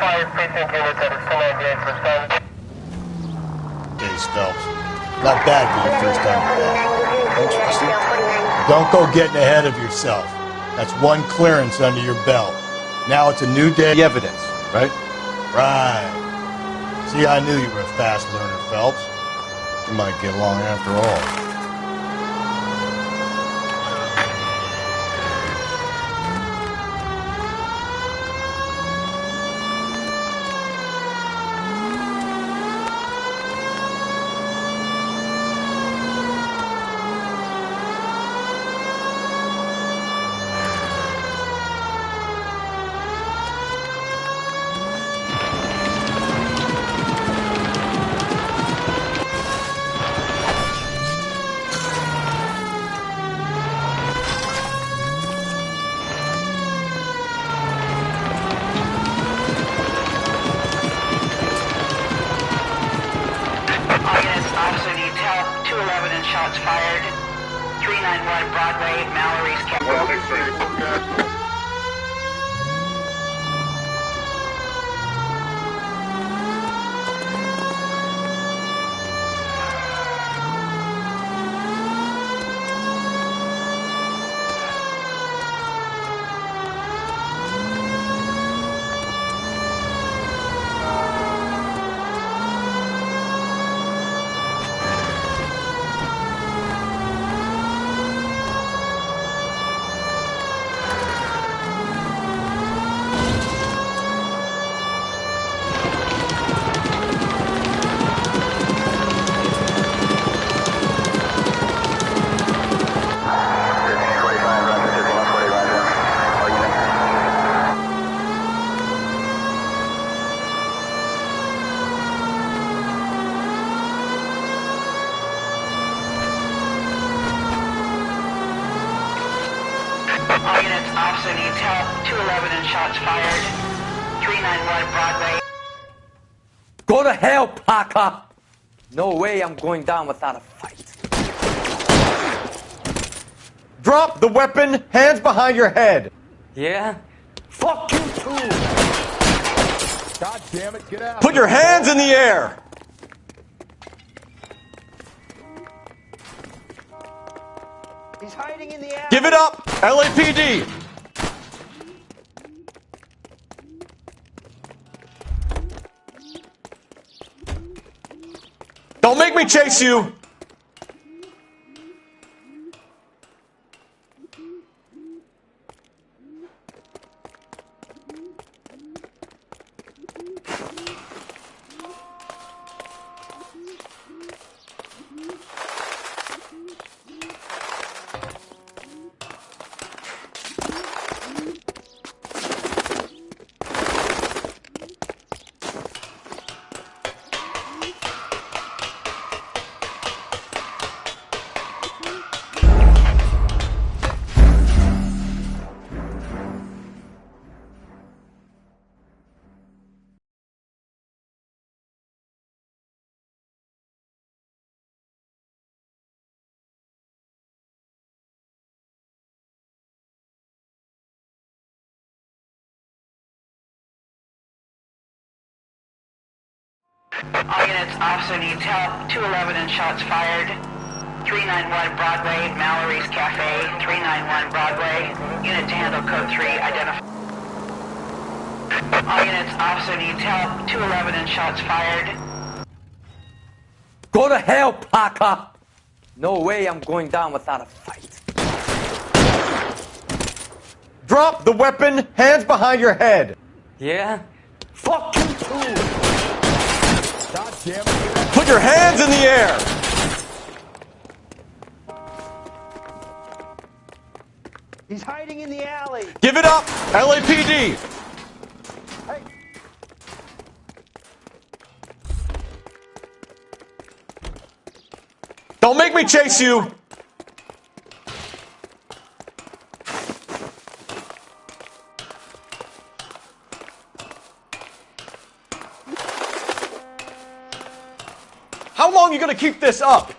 5 precinct units at a semi-gate for stun. Case Phelps. Not bad for your first time at Interesting. Don't go getting ahead of yourself. That's one clearance under your belt. Now it's a new day. The evidence, right? Right. See, I knew you were a fast learner, Phelps. You might get along after all. Shots fired. 391 Broadway, Mallory's capital. All units, officer needs help. 211 and shots fired. 391 Broadway. Go to hell, Parker! No way I'm going down without a fight. Drop the weapon, hands behind your head. Yeah? Fuck you too! God damn it, get out. Put your hands in the air. He's hiding in the alley. Give it up, LAPD. Don't make me chase you. All units, officer needs help. 211 and shots fired. 391 Broadway, Mallory's Cafe. 391 Broadway. Unit to handle code 3. Identify. All units, officer needs help. 211 and shots fired. Go to hell, Parker! No way I'm going down without a fight. Drop the weapon, hands behind your head. Yeah? Fuck you too! God damn it, get out. Put your hands in the air. He's hiding in the alley. Give it up, LAPD. Hey, Don't make me chase you. How long are you going to keep this up?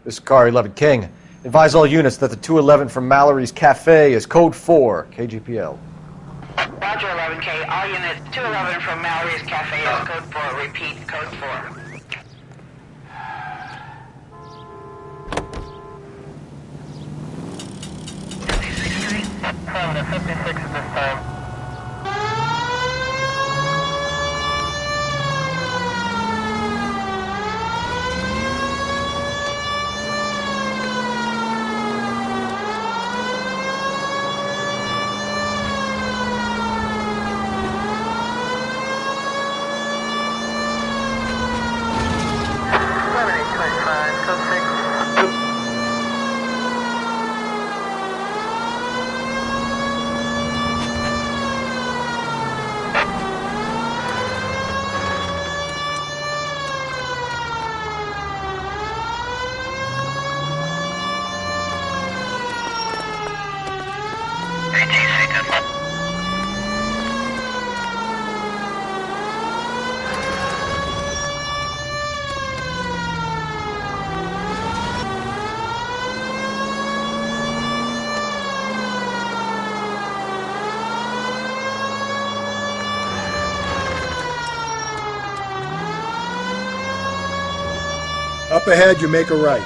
This is Car 11 King. Advise all units that the 211 from Mallory's Cafe is code 4, KGPL. Roger, 11K. All units, 211 from Mallory's Cafe is code 4. Repeat, code 4. From the 56 at this time. Up ahead, you make a right.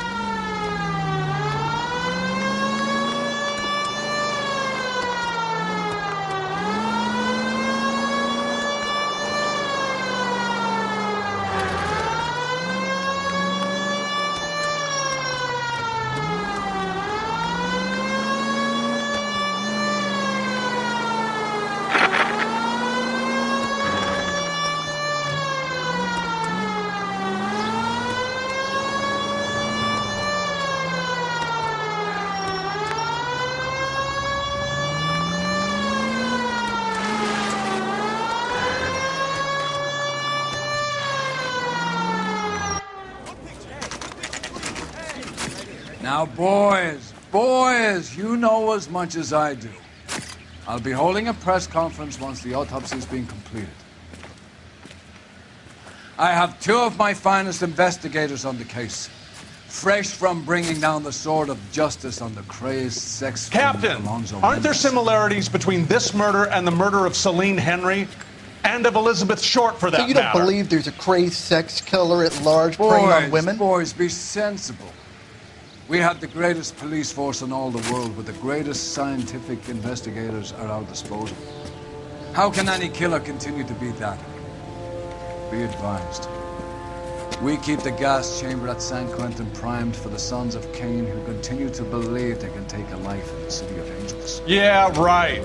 Now, boys, you know as much as I do. I'll be holding a press conference once the autopsy has been completed. I have two of my finest investigators on the case, fresh from bringing down the sword of justice on the crazed sex Captain, Alonzo aren't there Mendes. similarities between this murder and the murder of Celine Henry? And of Elizabeth Short, for that So you don't matter? believe there's a crazed sex killer at large preying on women? Boys, be sensible. We have the greatest police force in all the world, with the greatest scientific investigators at our disposal. How can any killer continue to be that? Be advised. We keep the gas chamber at San Quentin primed for the sons of Cain who continue to believe they can take a life in the City of Angels. Yeah, right.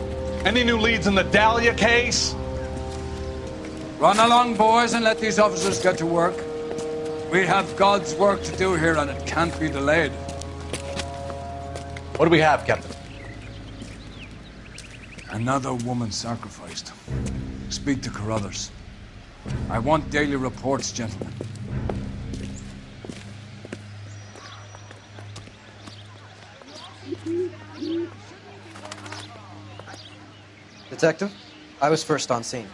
Any new leads in the Dahlia case? Run along, boys, and let these officers get to work. We have God's work to do here, and it can't be delayed. What do we have, Captain? Another woman sacrificed. Speak to Carruthers. I want daily reports, gentlemen. Detective, I was first on scene.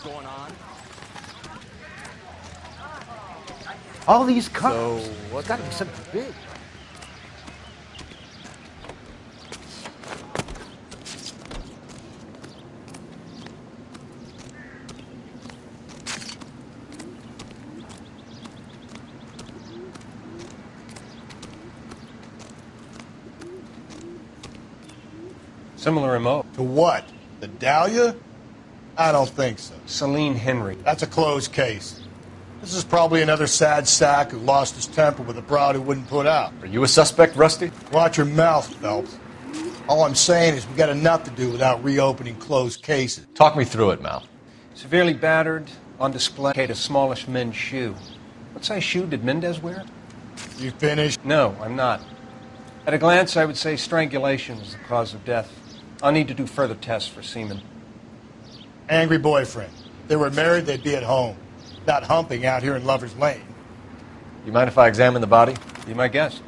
Going on. All these cars. So, It's got to be something big. Similar MO. To what? The Dahlia? I don't think so. Celine Henry. That's a closed case. This is probably another sad sack who lost his temper with a broad who wouldn't put out. Are you a suspect, Rusty? Watch your mouth, Phelps. All I'm saying is we got enough to do without reopening closed cases. Talk me through it, Mal. Severely battered, on display, a smallish men's shoe. What size shoe did Mendez wear? You finished? No, I'm not. At a glance, I would say strangulation was the cause of death. I'll need to do further tests for semen. Angry boyfriend. If they were married, they'd be at home, not humping out here in Lover's Lane. You mind if I examine the body? Be my guest.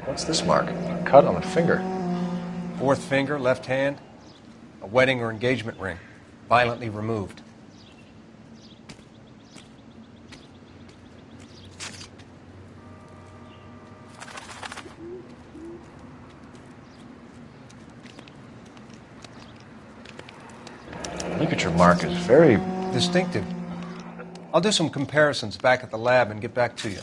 What's this mark? A cut on the finger. Fourth finger, left hand. A wedding or engagement ring. Violently removed. Ligature mark is very distinctive. I'll do some comparisons back at the lab and get back to you.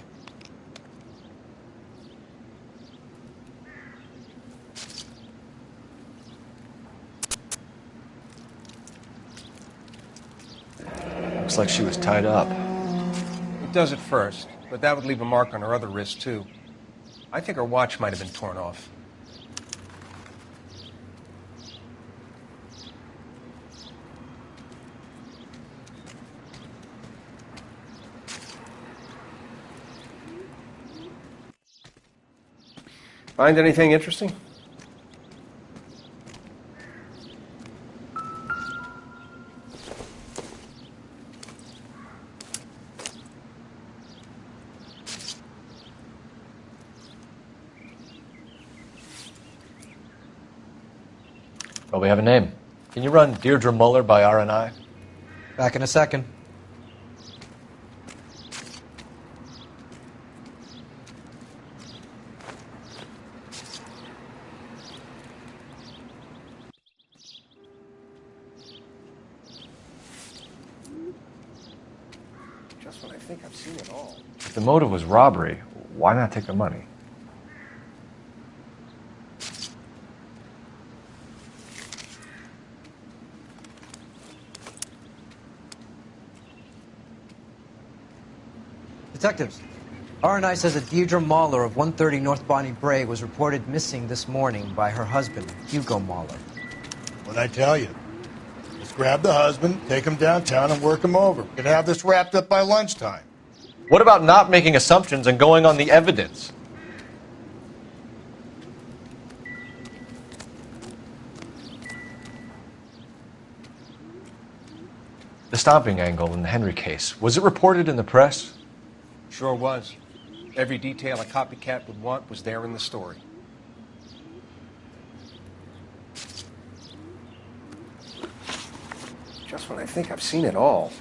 Looks like she was tied up. It does at first, but that would leave a mark on her other wrist, too. I think her watch might have been torn off. Find anything interesting? Well, we have a name. Can you run Deirdre Muller by RNI? Back in a second. Just when I think I've seen it all. If the motive was robbery, why not take the money? Detectives, RNI says that Deirdre Mahler of 130 North Bonnie Brae was reported missing this morning by her husband, Hugo Mahler. What'd I tell you? Let's grab the husband, take him downtown, and work him over. We can have this wrapped up by lunchtime. What about not making assumptions and going on the evidence? The stomping angle in the Henry case, was it reported in the press? Sure was. Every detail a copycat would want was there in the story. Just when I think I've seen it all.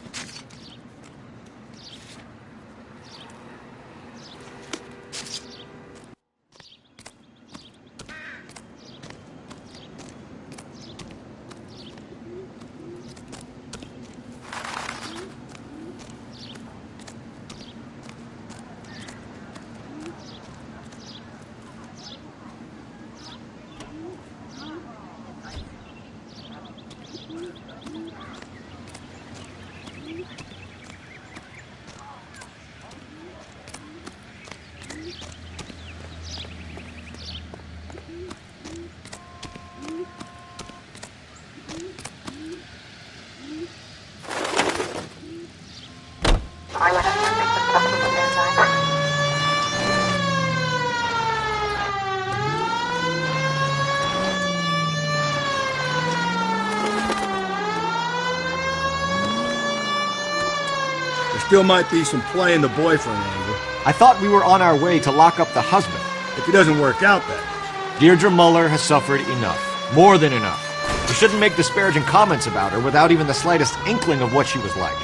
Still might be some play in the boyfriend angle. I thought we were on our way to lock up the husband. If he doesn't work out, that is. Deirdre Muller has suffered enough. More than enough. We shouldn't make disparaging comments about her without even the slightest inkling of what she was like.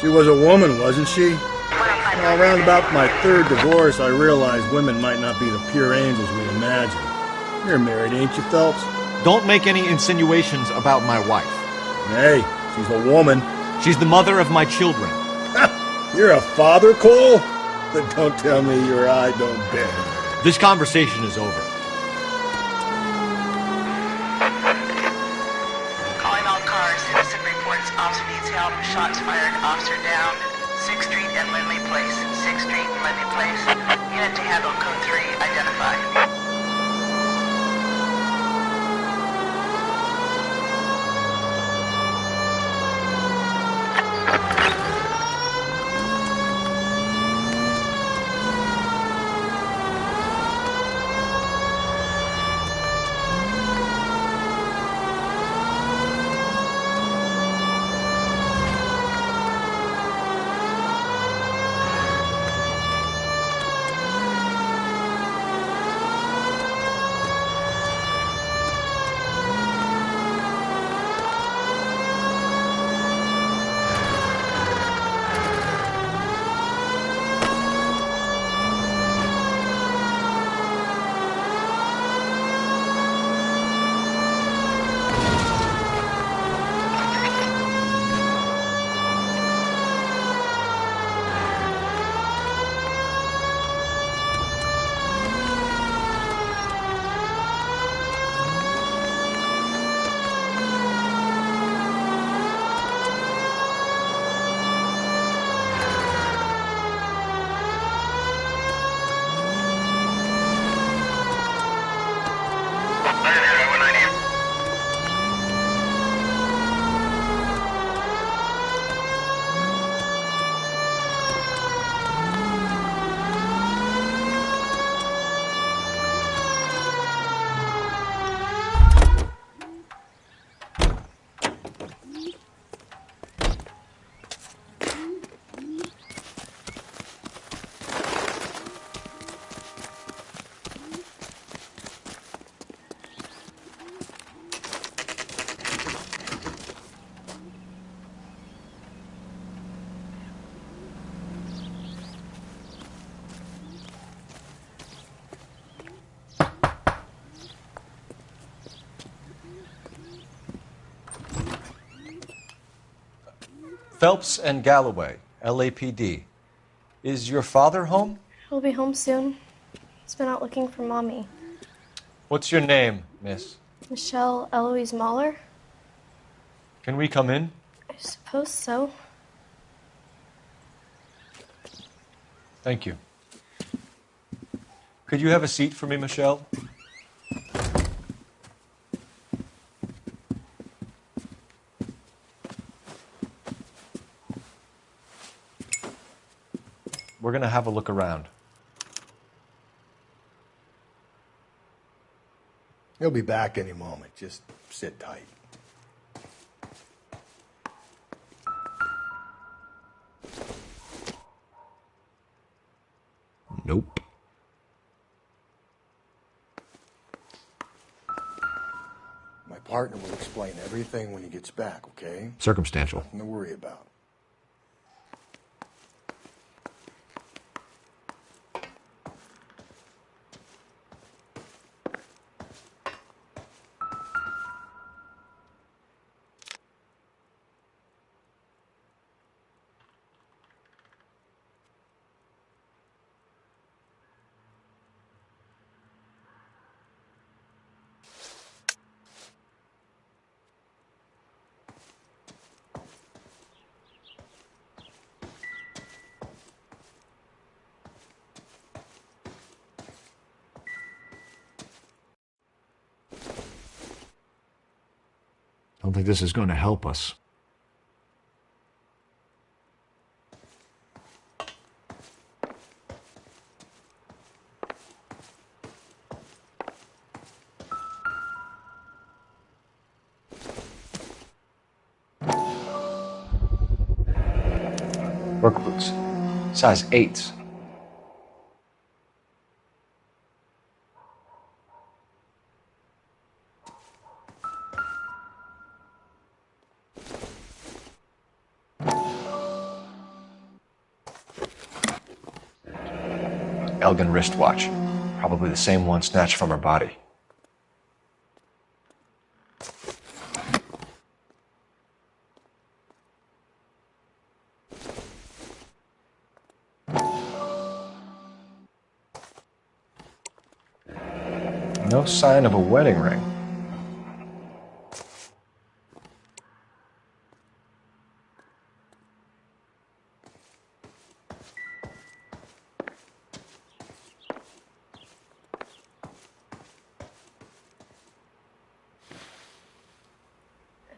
She was a woman, wasn't she? Well, around about my third divorce, I realized women might not be the pure angels we imagine. You're married, ain't you, Phelps? Don't make any insinuations about my wife. Hey, she's a woman. She's the mother of my children. You're a father, Cole? Then don't tell me your eye don't bend. This conversation is over. Calling all cars. Citizen reports officer detail. Shots fired. Officer down. 6th Street and Lindley Place. 6th Street and Lindley Place. Unit to handle code 3, identify. Phelps and Galloway, LAPD. Is your father home? He'll be home soon. He's been out looking for Mommy. What's your name, miss? Michelle Eloise Mahler? Can we come in? I suppose so. Thank you. Could you have a seat for me, Michelle? We're going to have a look around. He'll be back any moment. Just sit tight. Nope. My partner will explain everything when he gets back, okay? Circumstantial. Nothing to worry about. I don't think this is going to help us. Work boots. Size 8s. Elgin wristwatch. Probably the same one snatched from her body. No sign of a wedding ring.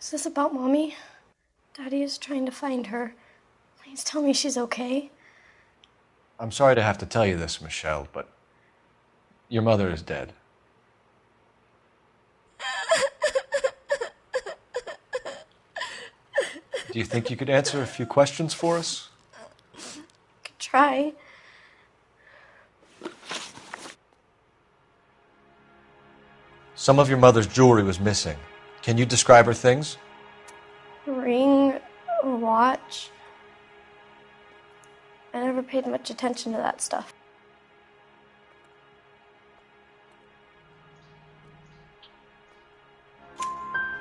Is this about Mommy? Daddy is trying to find her. Please tell me she's okay. I'm sorry to have to tell you this, Michelle, but your mother is dead. Do you think you could answer a few questions for us? Could try. Some of your mother's jewelry was missing. Can you describe her things? A ring, a watch. I never paid much attention to that stuff.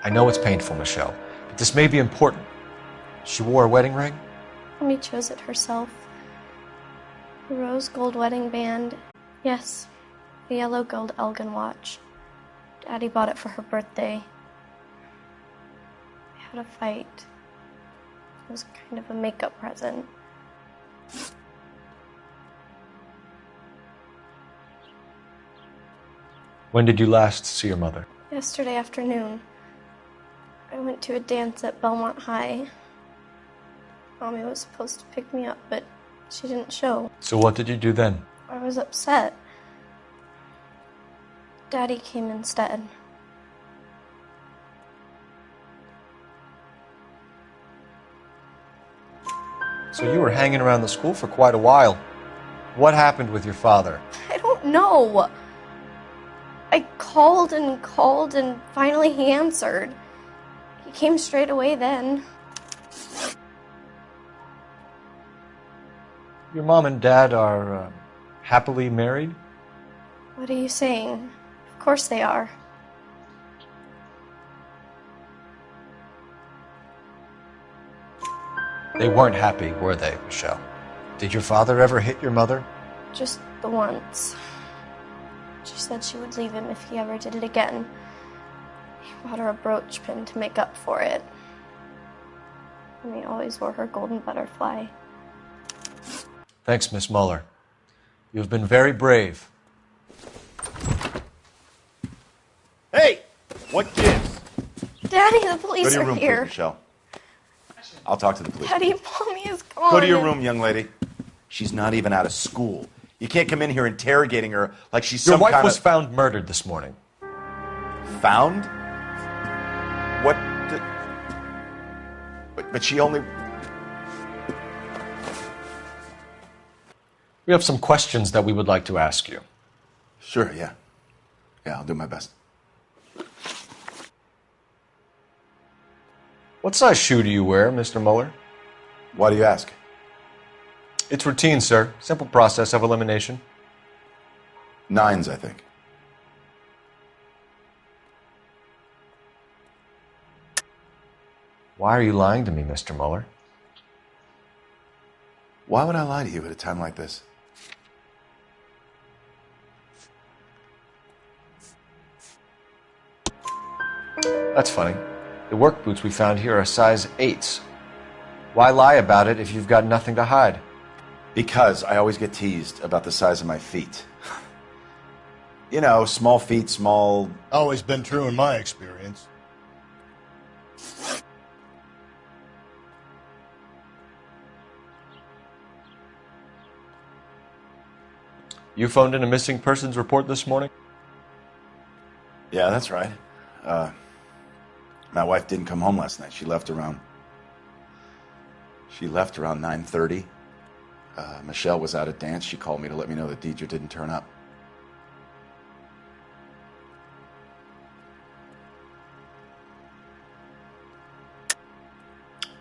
I know it's painful, Michelle, but this may be important. She wore a wedding ring? Mommy chose it herself. A rose gold wedding band. Yes, a yellow gold Elgin watch. Daddy bought it for her birthday. We had a fight. It was kind of a makeup present. When did you last see your mother? Yesterday afternoon, I went to a dance at Belmont High. Mommy was supposed to pick me up, but she didn't show. So what did you do then? I was upset. Daddy came instead. So you were hanging around the school for quite a while. What happened with your father? I don't know. I called and finally he answered. He came straight away then. Your mom and dad are happily married? What are you saying? Of course they are. They weren't happy, were they, Michelle? Did your father ever hit your mother? Just the once. She said she would leave him if he ever did it again. He bought her a brooch pin to make up for it. And he always wore her golden butterfly. Thanks, Miss Muller. You've been very brave. Hey! What gives? Daddy, the police Go to your are room, here. please, Michelle. I'll talk to the police. Daddy, Mommy is gone. Go to your room, young lady. She's not even out of school. You can't come in here interrogating her like she's Your some wife kind was of... found murdered this morning. Found? What? But she only... We have some questions that we would like to ask you. Sure, yeah. Yeah, I'll do my best. What size shoe do you wear, Mr. Muller? Why do you ask? It's routine, sir. Simple process of elimination. 9s, I think. Why are you lying to me, Mr. Muller? Why would I lie to you at a time like this? That's funny. The work boots we found here are size 8s. Why lie about it if you've got nothing to hide? Because I always get teased about the size of my feet. You know, small feet, small... Always been true in my experience. You phoned in a missing persons report this morning? Yeah, that's right. My wife didn't come home last night. She left around 9:30. Michelle was out at dance. She called me to let me know that Deidre didn't turn up.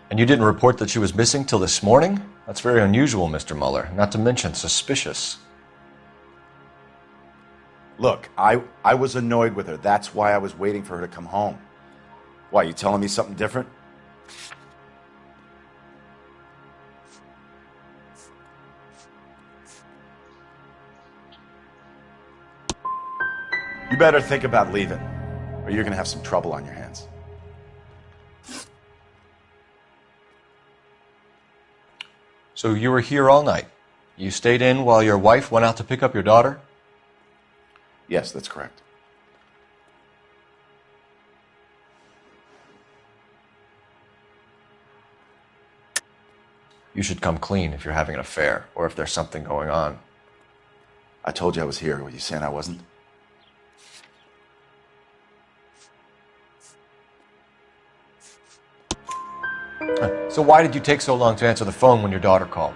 And you didn't report that she was missing till this morning? That's very unusual, Mr. Muller. Not to mention suspicious. Look, I was annoyed with her. That's why I was waiting for her to come home. Why, you telling me something different? You better think about leaving, or you're going to have some trouble on your hands. So you were here all night? You stayed in while your wife went out to pick up your daughter? Yes, that's correct. You should come clean if you're having an affair or if there's something going on. I told you I was here. Were you saying I wasn't? So why did you take so long to answer the phone when your daughter called?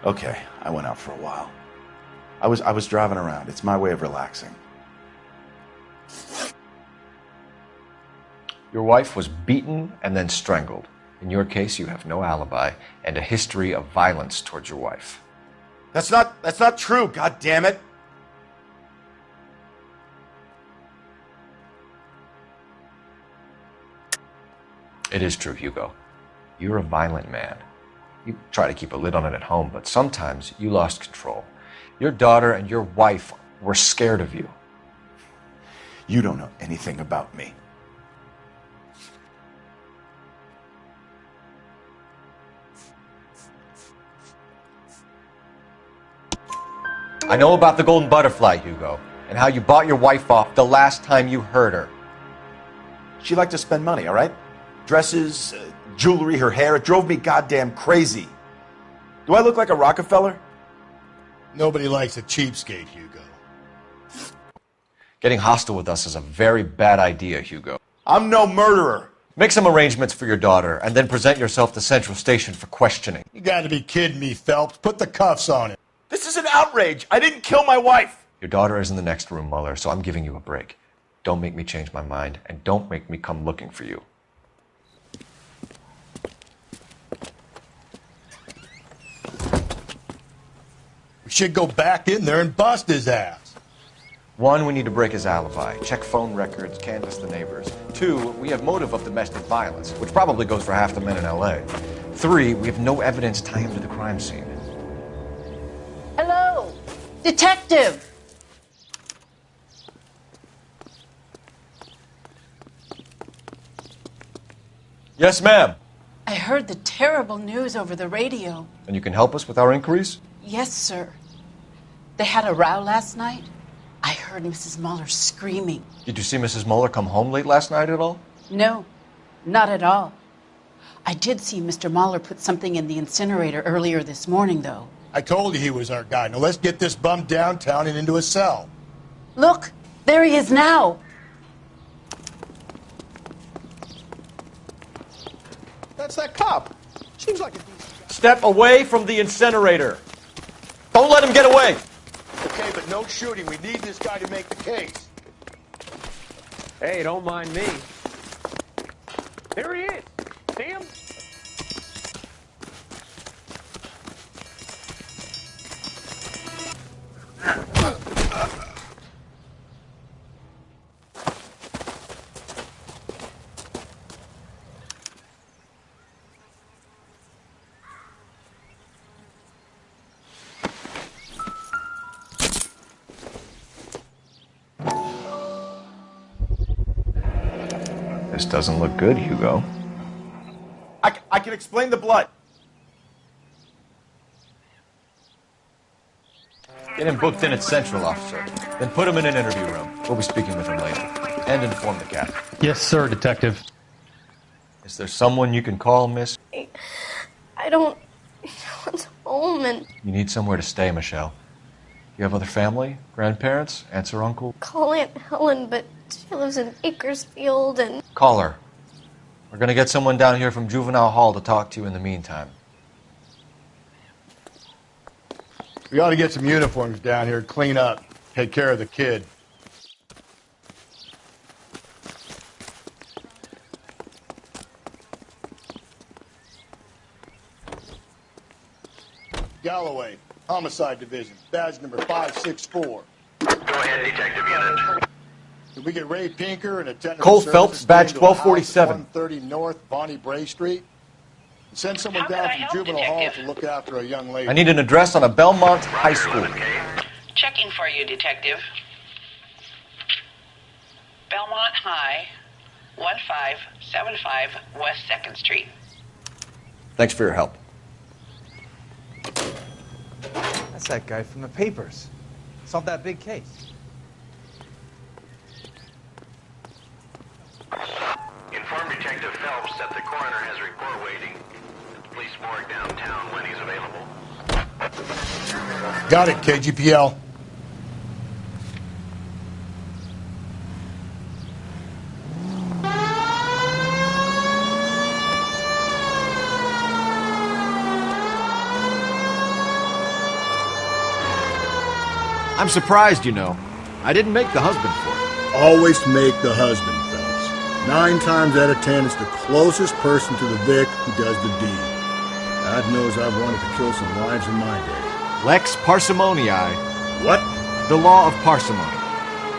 Okay, I went out for a while. I was driving around. It's my way of relaxing. Your wife was beaten and then strangled. In your case, you have no alibi and a history of violence towards your wife. That's not true, god damn it. It is true, Hugo. You're a violent man. You try to keep a lid on it at home, but sometimes you lost control. Your daughter and your wife were scared of you. You don't know anything about me. I know about the golden butterfly, Hugo, and how you bought your wife off the last time you heard her. She liked to spend money, all right? Dresses, jewelry, her hair. It drove me goddamn crazy. Do I look like a Rockefeller? Nobody likes a cheapskate, Hugo. Getting hostile with us is a very bad idea, Hugo. I'm no murderer. Make some arrangements for your daughter, and then present yourself to Central Station for questioning. You gotta be kidding me, Phelps. Put the cuffs on him. This is an outrage. I didn't kill my wife. Your daughter is in the next room, Mueller, so I'm giving you a break. Don't make me change my mind, and don't make me come looking for you. We should go back in there and bust his ass. 1, we need to break his alibi, check phone records, canvass the neighbors. 2, we have motive of domestic violence, which probably goes for half the men in L.A. 3, we have no evidence tying him to the crime scene. Hello, detective. Yes, ma'am. I heard the terrible news over the radio. And you can help us with our inquiries? Yes, sir. They had a row last night. I heard Mrs. Mueller screaming. Did you see Mrs. Mueller come home late last night at all? No, not at all. I did see Mr. Mueller put something in the incinerator earlier this morning, though. I told you he was our guy. Now let's get this bum downtown and into a cell. Look, there he is now. That's that cop. Seems like a decent guy. Step away from the incinerator. Don't let him get away. Okay, but no shooting. We need this guy to make the case. Hey, don't mind me. There he is. See him? This doesn't look good, Hugo. I can explain the blood. Get him booked in at Central, officer. Then put him in an interview room. We'll be speaking with him later. And inform the captain. Yes, sir, detective. Is there someone you can call, miss? I don't want home and You need somewhere to stay, Michelle. You have other family? Grandparents? Aunts or uncle? call Aunt Helen, but she lives in Bakersfield and... Call her. We're going to get someone down here from Juvenile Hall to talk to you in the meantime. We ought to get some uniforms down here, clean up, take care of the kid. Galloway, Homicide Division, badge number 564. Go ahead, detective unit. Did we get Ray Pinker and a technical Cole services Phelps, badge team to a house at 1247. 130 North Bonnie Bray Street? And send someone down from Juvenile Hall to look after a young lady. I need an address on a Belmont High School. Checking for you, detective. Belmont High, 1575 West 2nd Street. Thanks for your help. That's that guy from the papers. Solved that big case. Inform Detective Phelps that the coroner has a report waiting. Police morgue downtown when he's available. Got it, KGPL. I'm surprised, you know. I didn't make the husband for it. Always make the husband, Phelps. 9 times out of 10, it's the closest person to the Vic who does the deed. God knows I've wanted to kill some lives in my day. Lex parsimoniae. What? The law of parsimony.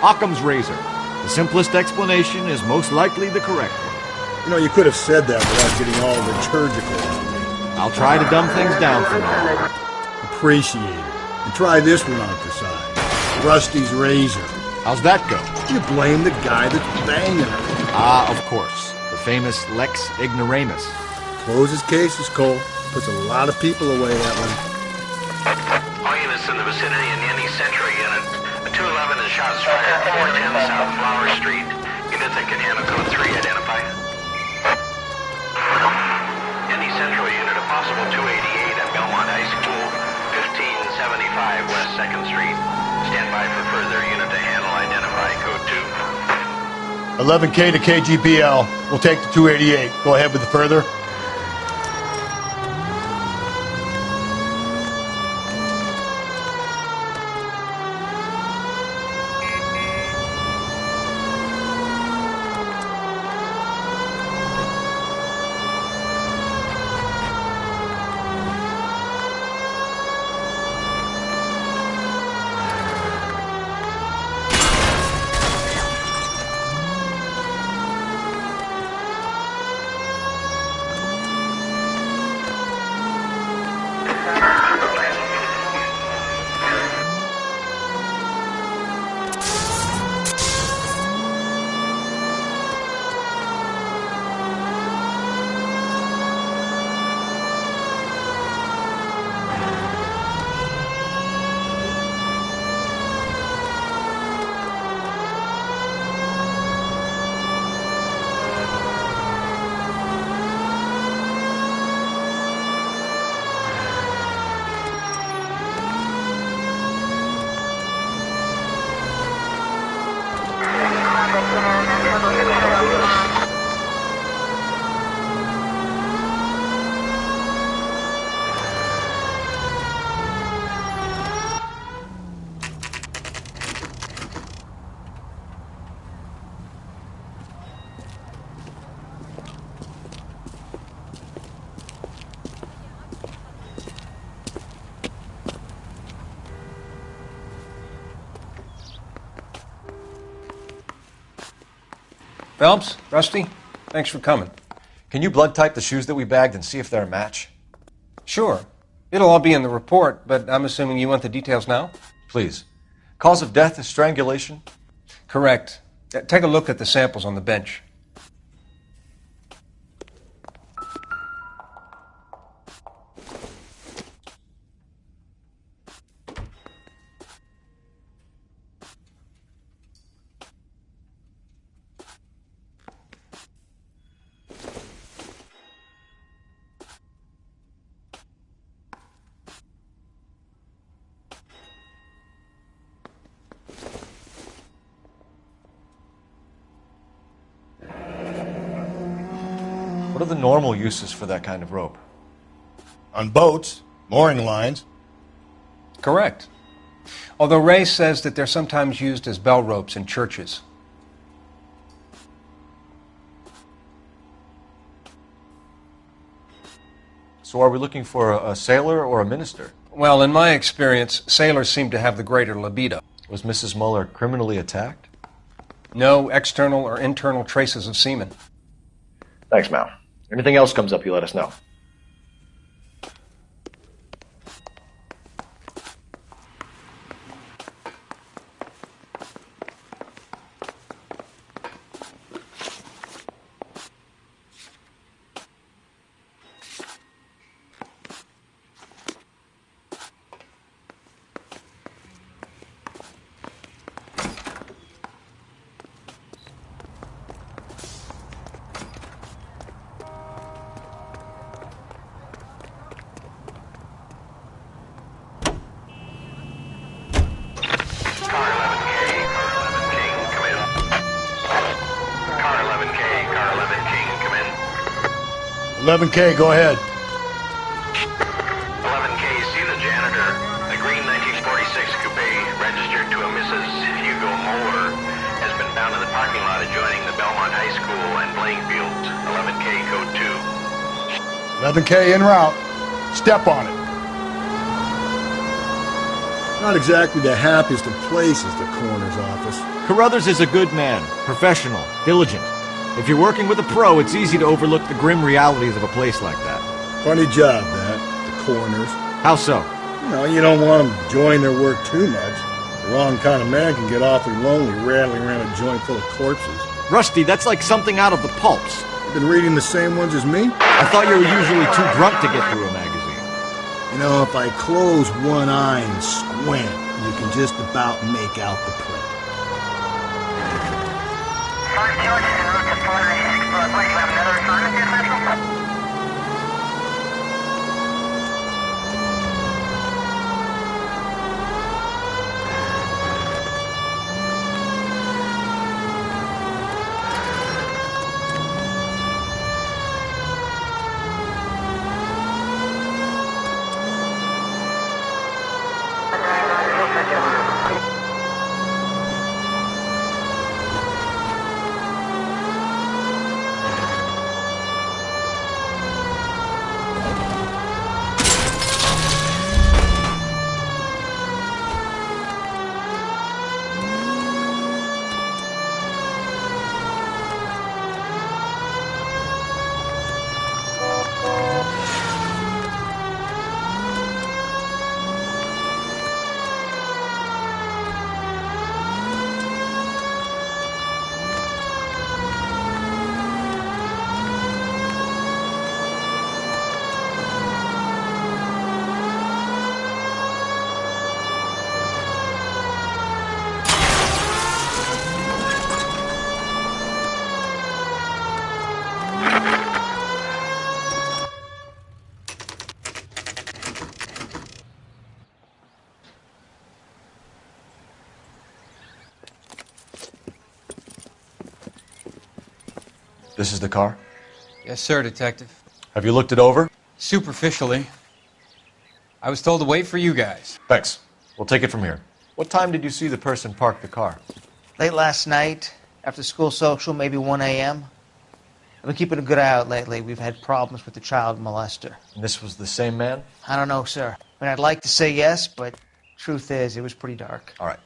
Occam's razor. The simplest explanation is most likely the correct one. You know, you could have said that without getting all liturgical on me. I'll try to dumb things down for now. Appreciate it. And try this one on for size. Rusty's razor. How's that go? You blame the guy that's banging her. Ah, of course. The famous Lex ignoramus. Closes cases, Cole. Puts a lot of people away, that one. All units in the vicinity in any Central unit. A 211 and shots fired, 410 South Flower Street. Units that can handle code 3, identify. Any Central unit, a possible 288 at Belmont High School, 1575 West 2nd Street. Stand by for further unit to handle, identify code 2. 11K to KGPL. We'll take the 288. Go ahead with the further. Phelps, Rusty, thanks for coming. Can you blood type the shoes that we bagged and see if they're a match? Sure. It'll all be in the report, but I'm assuming you want the details now? Please. Cause of death is strangulation? Correct. Take a look at the samples on the bench. What are the normal uses for that kind of rope? On boats, mooring lines. Correct. Although Ray says that they're sometimes used as bell ropes in churches. So are we looking for a sailor or a minister? Well, in my experience, sailors seem to have the greater libido. Was Mrs. Muller criminally attacked? No external or internal traces of semen. Thanks, Mal. Anything else comes up, you let us know. 11K, go ahead. 11K, see the janitor. A green 1946 coupe registered to a Mrs. Hugo Moeller has been found in the parking lot adjoining the Belmont High School and playing fields. 11K, code 2. 11K en route. Step on it. Not exactly the happiest of places, the coroner's office. Carruthers is a good man, professional, diligent. If you're working with a pro, it's easy to overlook the grim realities of a place like that. Funny job, that, the coroner's. How so? You don't want them enjoying their work too much. The wrong kind of man can get awfully lonely rattling around a joint full of corpses. Rusty, that's like something out of the pulps. You been reading the same ones as me? I thought you were usually too drunk to get through a magazine. If I close one eye and squint, you can just about make out the print. First George is en route to 496 Broadway. Do you have another assignment here, Central? This is the car? Yes, sir, Detective. Have you looked it over? Superficially. I was told to wait for you guys. Thanks. We'll take it from here. What time did you see the person park the car? Late last night, after school social, maybe 1 a.m. I've been keeping a good eye out lately. We've had problems with the child molester. And this was the same man? I don't know, sir. I'd like to say yes, but truth is, it was pretty dark. All right.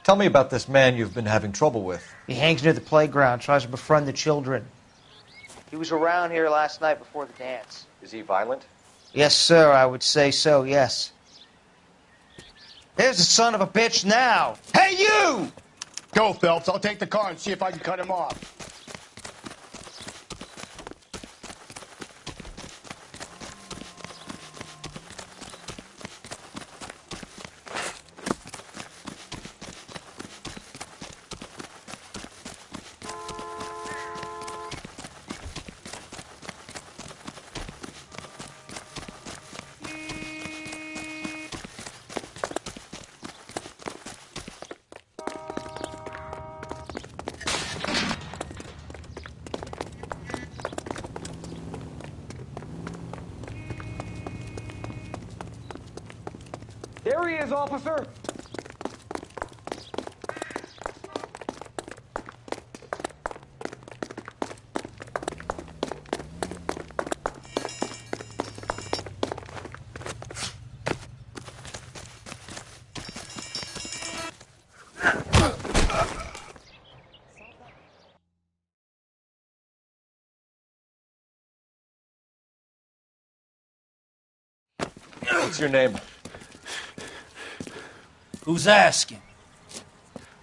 Tell me about this man you've been having trouble with. He hangs near the playground, tries to befriend the children. He was around here last night before the dance. Is he violent? Yes, sir, I would say so, yes. There's the son of a bitch now. Hey, you! Go, Phelps. I'll take the car and see if I can cut him off. There he is, officer! What's your name? Who's asking?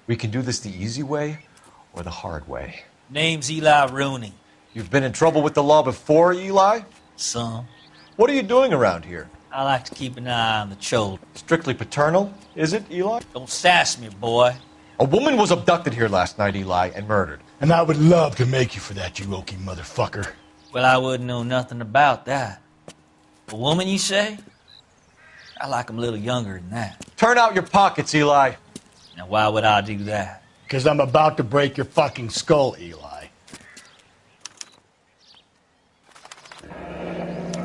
We can do this the easy way or the hard way. Name's Eli Rooney. You've been in trouble with the law before, Eli? Some. What are you doing around here? I like to keep an eye on the children. Strictly paternal, is it, Eli? Don't sass me, boy. A woman was abducted here last night, Eli, and murdered. And I would love to make you for that, you okie motherfucker. Well, I wouldn't know nothing about that. A woman, you say? I like 'em a little younger than that. Turn out your pockets, Eli. Now, why would I do that? Because I'm about to break your fucking skull, Eli.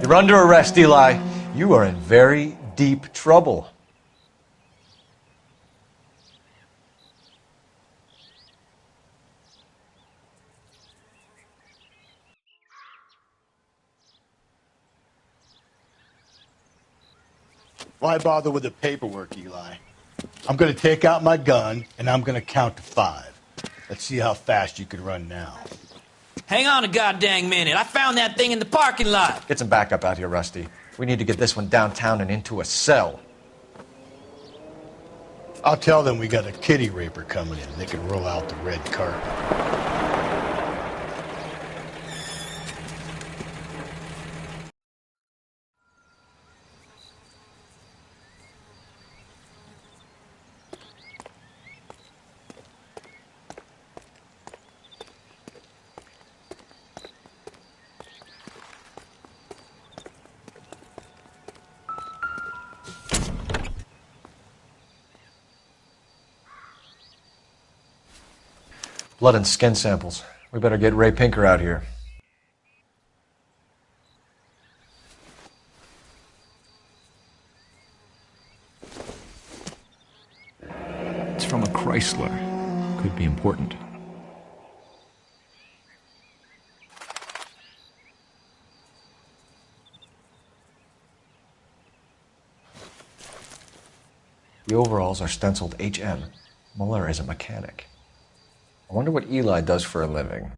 You're under arrest, Eli. You are in very deep trouble. Why bother with the paperwork, Eli? I'm going to take out my gun, and I'm going to count to 5. Let's see how fast you can run now. Hang on a goddamn minute. I found that thing in the parking lot. Get some backup out here, Rusty. We need to get this one downtown and into a cell. I'll tell them we got a kitty raper coming in. They can roll out the red carpet. Blood and skin samples. We better get Ray Pinker out here. It's from a Chrysler. Could be important. The overalls are stenciled HM. Muller is a mechanic. I wonder what Eli does for a living.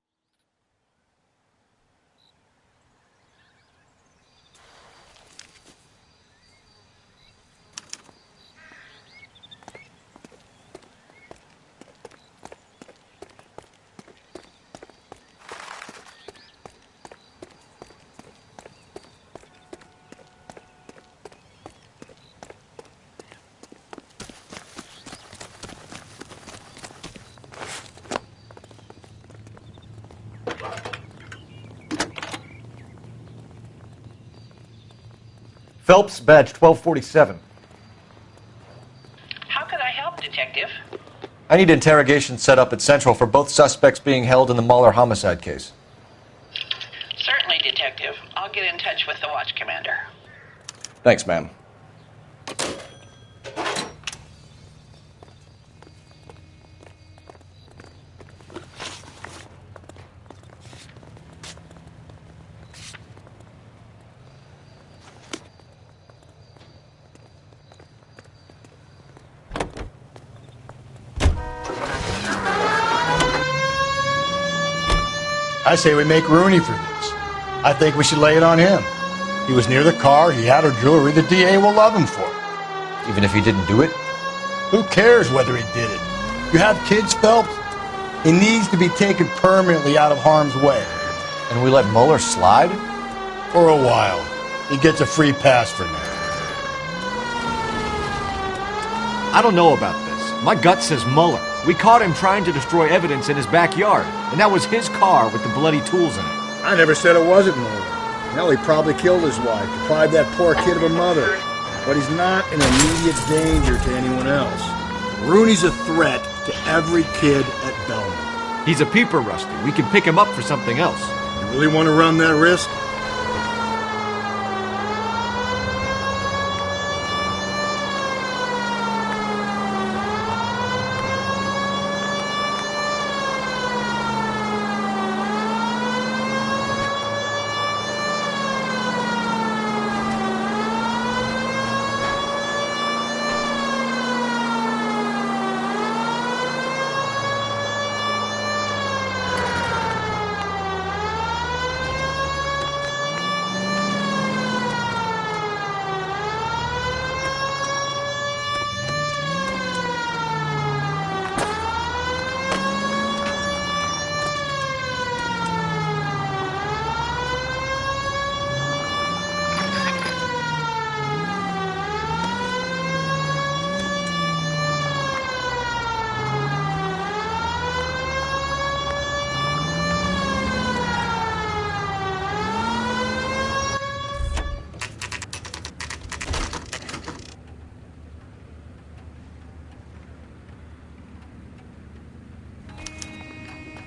Phelps, badge 1247. How can I help, Detective? I need interrogation set up at Central for both suspects being held in the Muller homicide case. Certainly, Detective. I'll get in touch with the watch commander. Thanks, ma'am. I say we make Rooney for this. I think we should lay it on him. He was near the car, he had her jewelry, the DA will love him for it. Even if he didn't do it? Who cares whether he did it? You have kids, Phelps? He needs to be taken permanently out of harm's way. And we let Muller slide? For a while. He gets a free pass for now. I don't know about this. My gut says Muller. We caught him trying to destroy evidence in his backyard, and that was his car with the bloody tools in it. I never said it wasn't Muller. Hell, he probably killed his wife, deprived that poor kid of a mother. But he's not an immediate danger to anyone else. Rooney's a threat to every kid at Belmont. He's a peeper, Rusty. We can pick him up for something else. You really want to run that risk?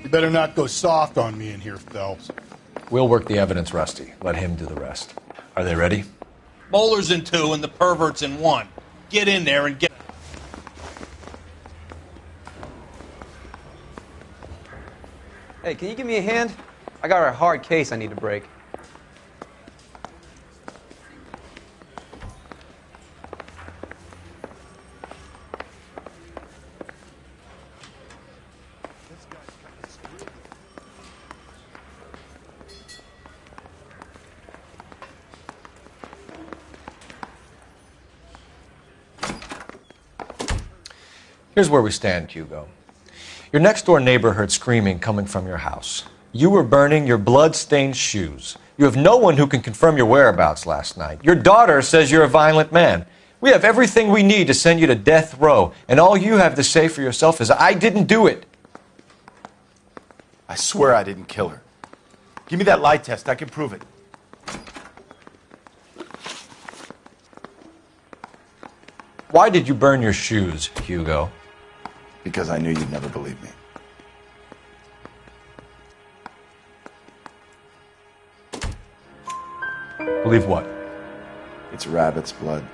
You better not go soft on me in here, Phelps. We'll work the evidence, Rusty. Let him do the rest. Are they ready? Bowlers in 2 and the perverts in 1. Get in there and get... Hey, can you give me a hand? I got a hard case I need to break. Here's where we stand, Hugo. Your next-door neighbor heard screaming coming from your house. You were burning your blood-stained shoes. You have no one who can confirm your whereabouts last night. Your daughter says you're a violent man. We have everything we need to send you to death row, and all you have to say for yourself is, I didn't do it. I swear I didn't kill her. Give me that lie test. I can prove it. Why did you burn your shoes, Hugo? Because I knew you'd never believe me. Believe what? It's rabbit's blood.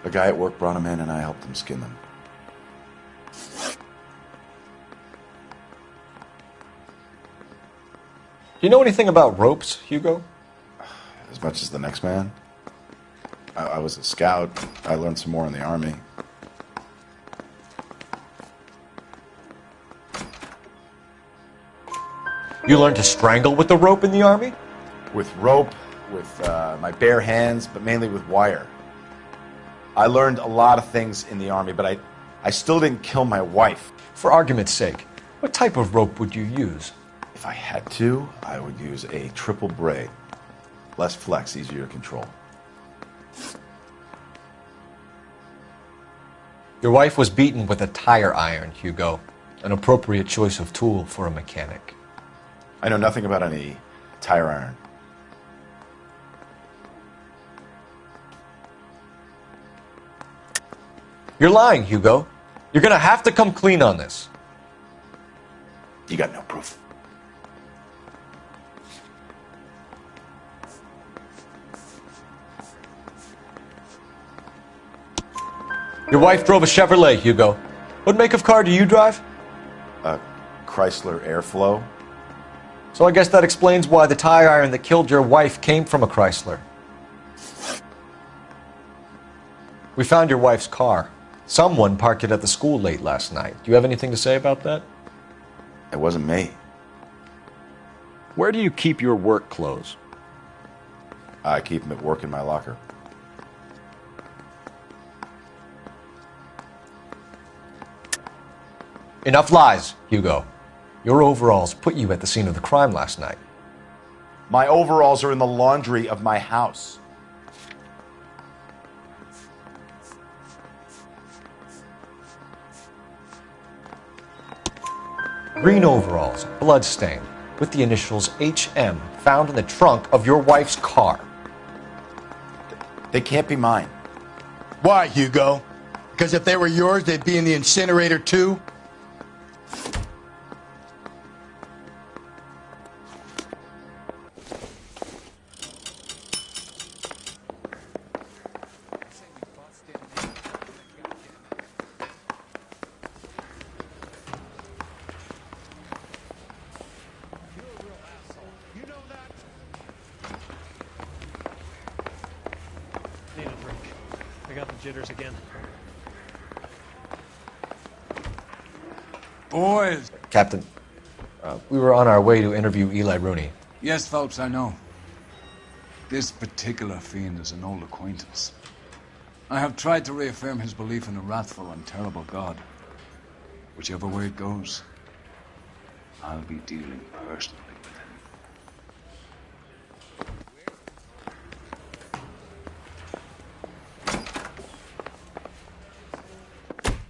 A guy at work brought him in and I helped him skin them. Do you know anything about ropes, Hugo? As much as the next man. I was a scout. I learned some more in the Army. You learned to strangle with the rope in the Army? With rope, with my bare hands, but mainly with wire. I learned a lot of things in the Army, but I still didn't kill my wife. For argument's sake, what type of rope would you use? If I had to, I would use a triple braid. Less flex, easier to control. Your wife was beaten with a tire iron, Hugo. An appropriate choice of tool for a mechanic. I know nothing about any tire iron. You're lying, Hugo. You're gonna have to come clean on this. You got no proof. Your wife drove a Chevrolet, Hugo. What make of car do you drive? A Chrysler Airflow. So I guess that explains why the tire iron that killed your wife came from a Chrysler. We found your wife's car. Someone parked it at the school late last night. Do you have anything to say about that? It wasn't me. Where do you keep your work clothes? I keep them at work in my locker. Enough lies, Hugo. Your overalls put you at the scene of the crime last night. My overalls are in the laundry of my house. Green overalls, bloodstained, with the initials HM found in the trunk of your wife's car. They can't be mine. Why, Hugo? Because if they were yours, they'd be in the incinerator too? Jitters again. Boys! Captain, we were on our way to interview Eli Rooney. Yes, Phelps, I know. This particular fiend is an old acquaintance. I have tried to reaffirm his belief in a wrathful and terrible God. Whichever way it goes, I'll be dealing personally with him.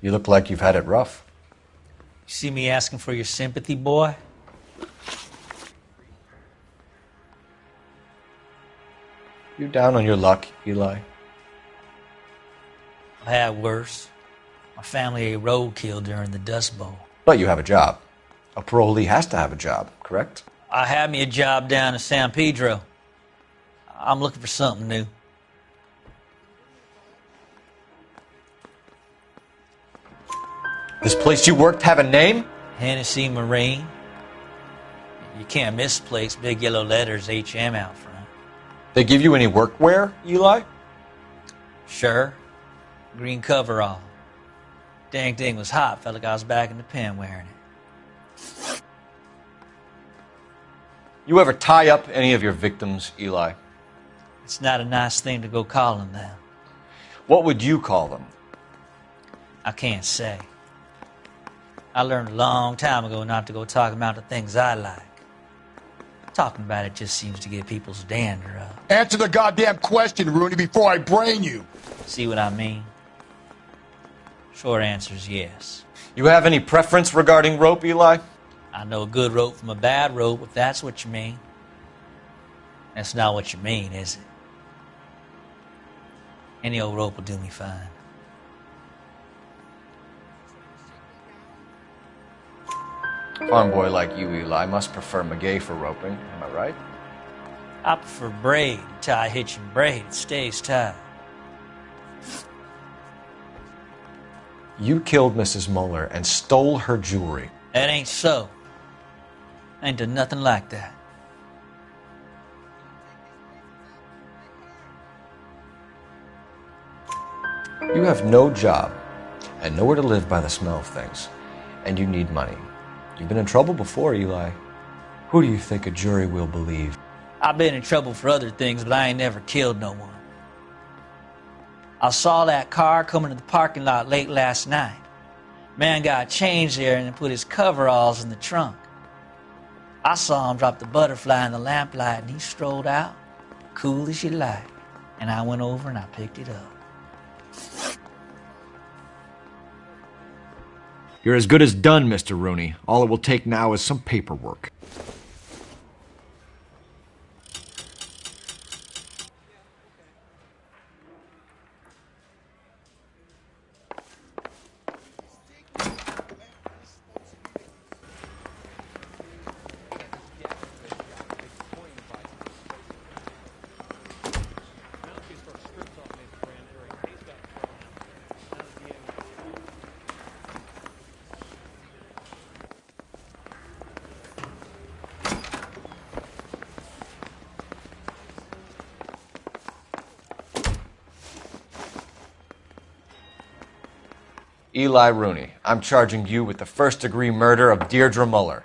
You look like you've had it rough. You see me asking for your sympathy, boy? You down on your luck, Eli? I had worse. My family ate roadkill during the Dust Bowl. But you have a job. A parolee has to have a job, correct? I had me a job down in San Pedro. I'm looking for something new. This place you worked have a name? Hennessy Marine. You can't miss the place. Big yellow letters, HM out front. They give you any workwear, Eli? Sure. Green coverall. Dang thing was hot. Felt like I was back in the pen wearing it. You ever tie up any of your victims, Eli? It's not a nice thing to go calling them. What would you call them? I can't say. I learned a long time ago not to go talking about the things I like. Talking about it just seems to get people's dander up. Answer the goddamn question, Rooney, before I brain you. See what I mean? Short answer is yes. You have any preference regarding rope, Eli? I know a good rope from a bad rope, if that's what you mean. That's not what you mean, is it? Any old rope will do me fine. Farm boy like you, Eli, must prefer McGay for roping. Am I right? I prefer braid. Tie, hitch, and braid. It stays tied. You killed Mrs. Muller and stole her jewelry. That ain't so. I ain't done nothing like that. You have no job and nowhere to live by the smell of things, and you need money. You've been in trouble before, Eli. Who do you think a jury will believe? I've been in trouble for other things, but I ain't never killed no one. I saw that car coming to the parking lot late last night. Man got changed there and then put his coveralls in the trunk. I saw him drop the butterfly in the lamplight and he strolled out, cool as you like. And I went over and I picked it up. You're as good as done, Mr. Rooney. All it will take now is some paperwork. Eli Rooney, I'm charging you with the first-degree murder of Deirdre Muller.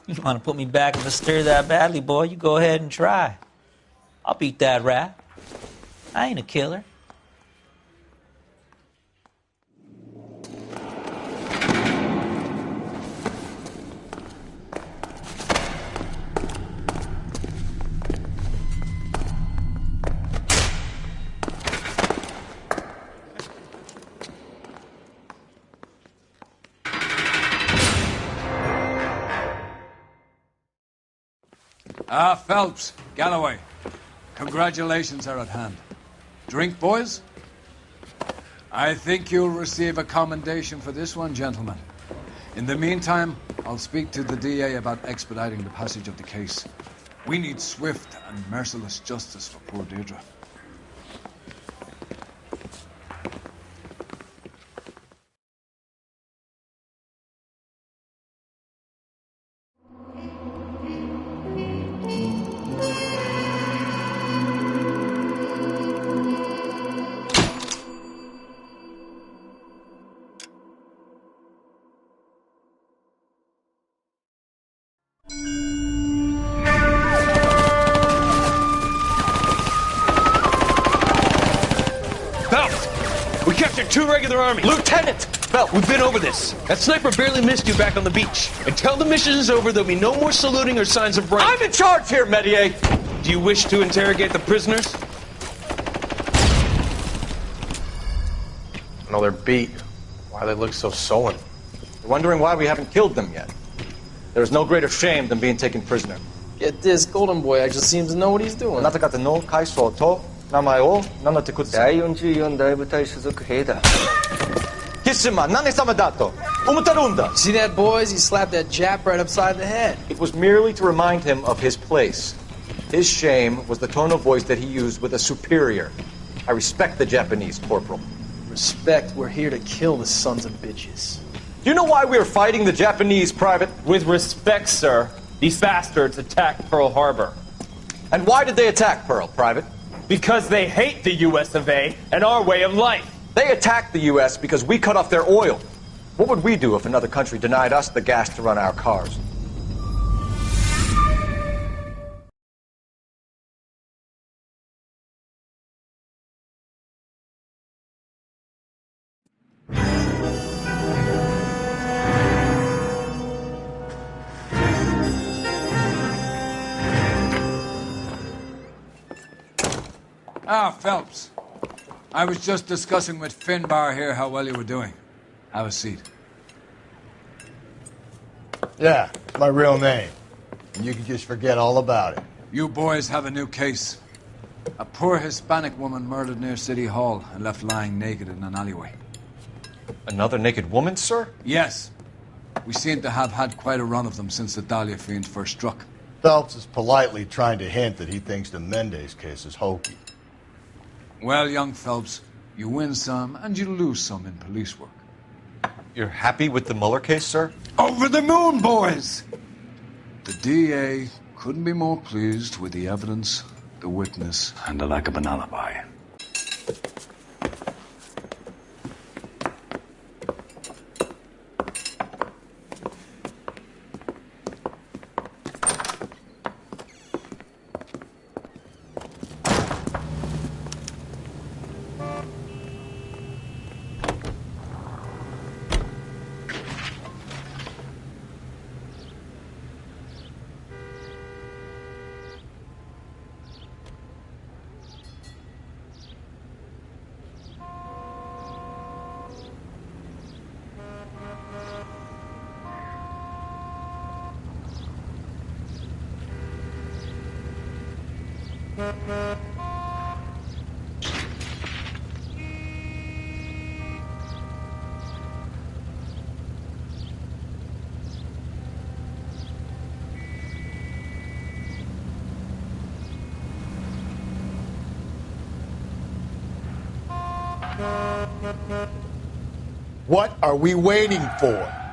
You want to put me back in the stir that badly, boy? You go ahead and try. I'll beat that rap. I ain't a killer. Phelps, Galloway, congratulations are at hand. Drink, boys? I think you'll receive a commendation for this one, gentlemen. In the meantime, I'll speak to the DA about expediting the passage of the case. We need swift and merciless justice for poor Deirdre. Two regular army. Lieutenant! Well, we've been over this. That sniper barely missed you back on the beach. Until the mission is over, there'll be no more saluting or signs of break. I'm in charge here, Medier! Do you wish to interrogate the prisoners? No, they're beat. Why they look so sullen? You're wondering why we haven't killed them yet. There's no greater shame than being taken prisoner. Yet this golden boy actually seems to know what he's doing. あなた方の階層と名前を名乗ってください。第44大部隊所属兵だ。キスマ何様だと。See that, boys? He slapped that Jap right upside the head. It was merely to remind him of his place. His shame was the tone of voice that he used with a superior. I respect the Japanese, Corporal. Respect, we're here to kill the sons of bitches. Do you know why we are fighting the Japanese, Private? With respect, sir, these bastards attacked Pearl Harbor. And why did they attack Pearl, Private? Because they hate the US of A and our way of life. They attacked the US because we cut off their oil. What would we do if another country denied us the gas to run our cars? Ah, Phelps. I was just discussing with Finbar here how well you were doing. Have a seat. Yeah, it's my real name. And you can just forget all about it. You boys have a new case. A poor Hispanic woman murdered near City Hall and left lying naked in an alleyway. Another naked woman, sir? Yes. We seem to have had quite a run of them since the Dahlia fiend first struck. Phelps is politely trying to hint that he thinks the Mendez case is hokey. Well, young Phelps, you win some and you lose some in police work. You're happy with the Mueller case, sir? Over the moon, boys! The DA couldn't be more pleased with the evidence, the witness, and the lack of an alibi. What are we waiting for?